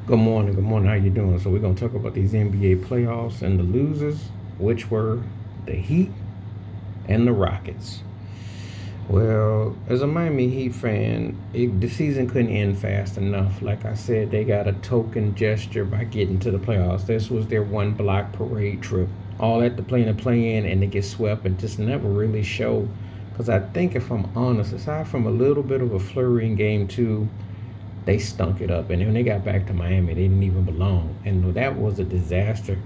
Good morning. Good morning. How you doing? So we're gonna talk about these NBA playoffs and the losers, which were the Heat and the Rockets. Well, as a Miami Heat fan, the season couldn't end fast enough. Like I said, they got a token gesture by getting to the playoffs. This was their one block parade trip. All at the play in, and they get swept and just never really show. Because I think, if I'm honest, aside from a little bit of a flurry in game two, they stunk it up. And when they got back to Miami, they didn't even belong. And that was a disaster.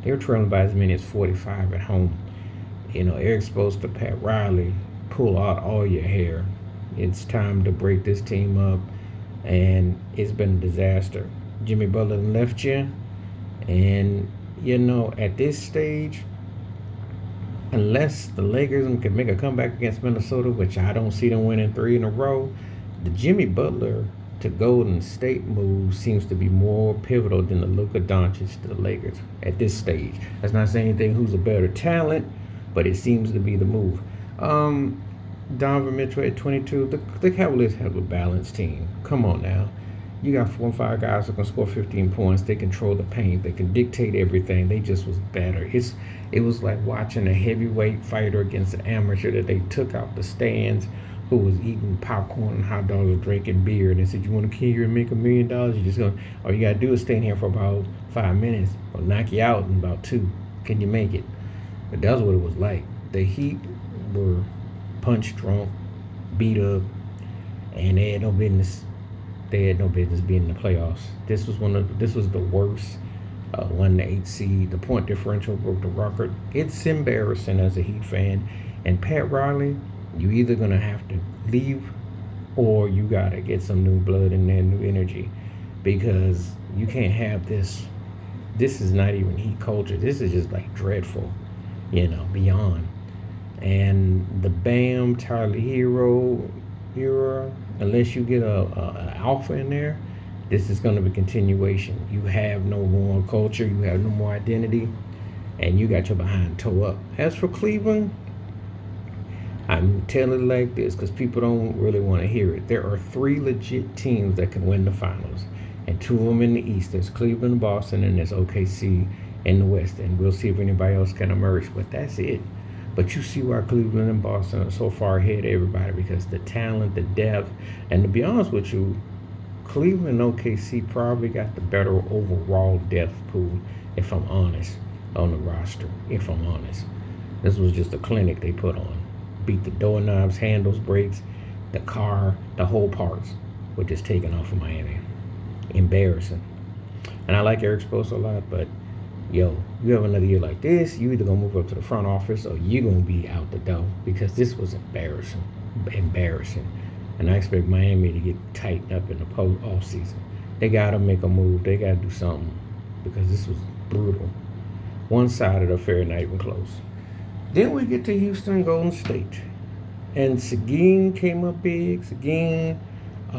They were trailing by as many as 45 at home. Eric supposed to Pat Riley, pull out all your hair. It's time to break this team up. And it's been a disaster. Jimmy Butler left you. And, at this stage, unless the Lakers can make a comeback against Minnesota, which I don't see them winning three in a row, the Jimmy Butler to Golden State move seems to be more pivotal than the Luka Doncic to the Lakers at this stage. That's not saying anything who's a better talent, but it seems to be the move. Donovan Mitchell at 22. The Cavaliers have a balanced team. Come on now. You got 4 and 5 guys who can score 15 points. They control the paint. They can dictate everything. They just was better. It was like watching a heavyweight fighter against an amateur that they took out the stands, who was eating popcorn and hot dogs and drinking beer. And they said, "You want to come here and make $1 million? You just gonna all you gotta do is stay in here for about 5 minutes. Or knock you out in about two. Can you make it?" But that's what it was like. The Heat were punch drunk, beat up, and they had no business. They had no business being in the playoffs. This was the worst 1 to 8 seed. The point differential broke the record. It's embarrassing as a Heat fan. And Pat Riley, you either gonna have to leave, or you gotta get some new blood in there, new energy, because you can't have this. This is not even Heat culture. This is just like dreadful, beyond. And the Bam Tyler Hero era, unless you get a alpha in there, this is going to be continuation. You have no more culture, you have no more identity, and you got your behind toe up. As for Cleveland, I'm telling it like this because people don't really want to hear it. There are three legit teams that can win the finals, and two of them in the East. There's Cleveland, Boston, and there's OKC in the West. And we'll see if anybody else can emerge. But that's it. But you see why Cleveland and Boston are so far ahead of everybody, because the talent, the depth, and to be honest with you, Cleveland and OKC probably got the better overall depth pool, if I'm honest, on the roster. If I'm honest, this was just a clinic they put on. Beat the doorknobs, handles, brakes, the car, the whole parts were just taken off of Miami. Embarrassing. And I like Eric Spoelstra a lot, but yo, you have another year like this, you either gonna move up to the front office or you gonna be out the door, because this was embarrassing. And I expect Miami to get tightened up in the post off season. They gotta make a move. They gotta do something, because this was brutal. One side of the affair not even close. Then we get to Houston, Golden State, and Seguin came up big. Seguin,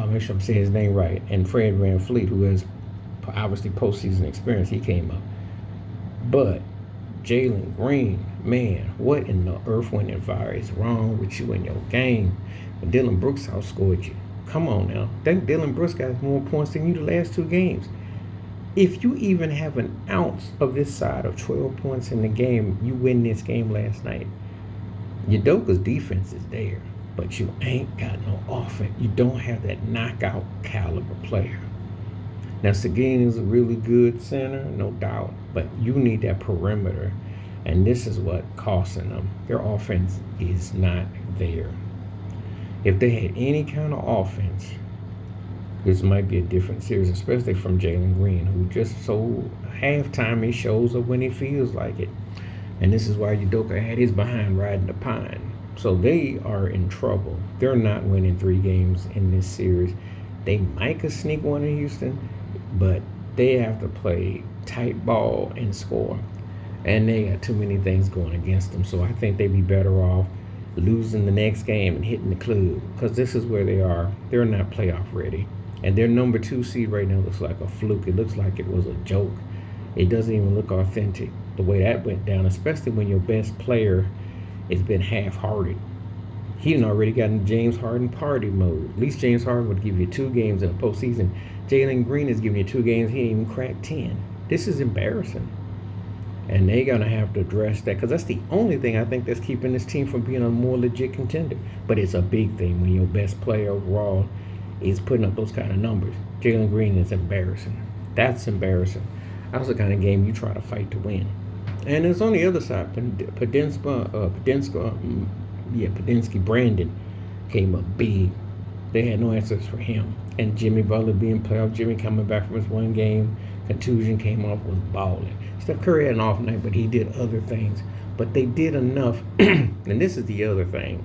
make sure I'm saying his name right, and Fred VanVleet, who has obviously postseason experience, he came up. But Jalen Green, man, what in the earth, wind, and fire is wrong with you in your game? And Dylan Brooks outscored you. Come on now. I think Dylan Brooks got more points than you the last two games. If you even have an ounce of this side of 12 points in the game, you win this game last night. Udoka's defense is there, but you ain't got no offense. You don't have that knockout caliber player. Now, Seguin is a really good center, no doubt, but you need that perimeter, and this is what costing them. Their offense is not there. If they had any kind of offense, this might be a different series, especially from Jalen Green, who just so halftime he shows up when he feels like it. And this is why Udoka had his behind riding the pine. So they are in trouble. They're not winning 3 games in this series. They might could sneak one in Houston, but they have to play tight ball and score. And they got too many things going against them. So I think they'd be better off losing the next game and hitting the club, because this is where they are. They're not playoff ready. And their number 2 seed right now looks like a fluke. It looks like it was a joke. It doesn't even look authentic the way that went down, especially when your best player has been half-hearted. He done already got in James Harden party mode. At least James Harden would give you 2 games in a postseason. Jalen Green is giving you 2 games. He ain't even cracked 10. This is embarrassing. And they're going to have to address that because that's the only thing I think that's keeping this team from being a more legit contender. But it's a big thing when your best player overall is putting up those kind of numbers. Jalen Green is embarrassing. That's embarrassing. That's the kind of game you try to fight to win. And it's on the other side. Podinski Brandon came up big. They had no answers for him. And Jimmy Butler being playoff Jimmy coming back from his 1 game contusion came off was balling. Steph Curry had an off night, but he did other things. But they did enough. And this is the other thing.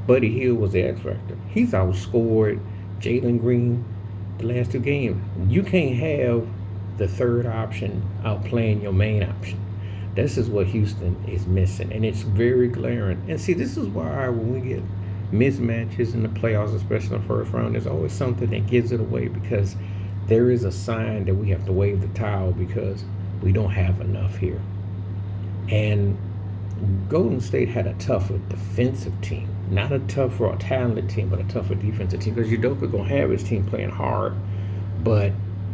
Buddy Hield was the X factor. He's outscored Jalen Green the last 2 games. You can't have the third option outplaying your main option. This is what Houston is missing, and it's very glaring. And see, this is why when we get mismatches in the playoffs, especially in the first round, there's always something that gives it away because there is a sign that we have to wave the towel because we don't have enough here. And Golden State had a tougher defensive team. Not a tougher or talented team, but a tougher defensive team. Because Udoka going to have his team playing hard, but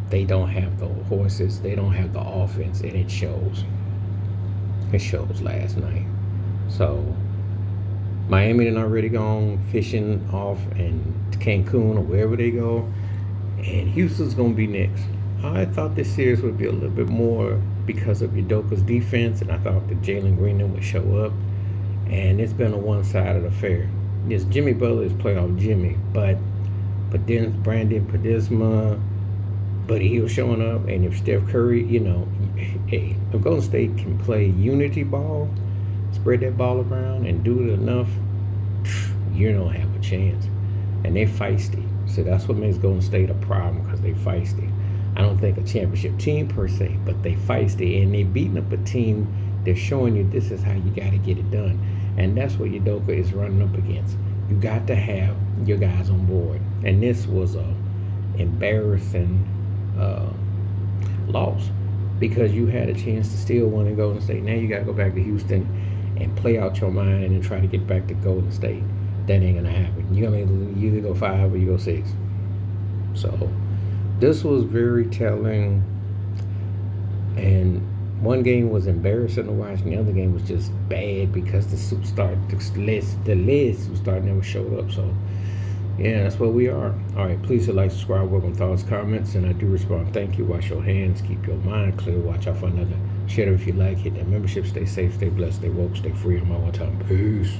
they don't have the horses. They don't have the offense, and it shows. It shows last night. So Miami done already gone fishing off in Cancun or wherever they go. And Houston's going to be next. I thought this series would be a little bit more because of Udoka's defense, and I thought that Jalen Green would show up. And it's been a one-sided affair. Yes, Jimmy Butler is playoff Jimmy, but Brandon Podisma, Buddy Hield showing up, and if Steph Curry, hey, if Golden State can play unity ball, spread that ball around, and do it enough, you don't have a chance. And they're feisty. So that's what makes Golden State a problem because they feisty. I don't think a championship team per se, but they feisty, and they beating up a team. They're showing you this is how you got to get it done. And that's what Udoka is running up against. You got to have your guys on board. And this was a embarrassing loss because you had a chance to still win and Golden State. Now you got to go back to Houston and play out your mind and then try to get back to Golden State. That ain't going to happen. You're going to either go 5 or you go 6. So this was very telling. And one game was embarrassing to watch, and the other game was just bad because the list was starting never showed up. So, yeah, that's where we are. All right, please hit like, subscribe, work on thoughts, comments, and I do respond. Thank you. Wash your hands. Keep your mind clear. Watch out for another. Share it if you like. Hit that membership. Stay safe. Stay blessed. Stay woke. Stay free. I'm all one time. Peace.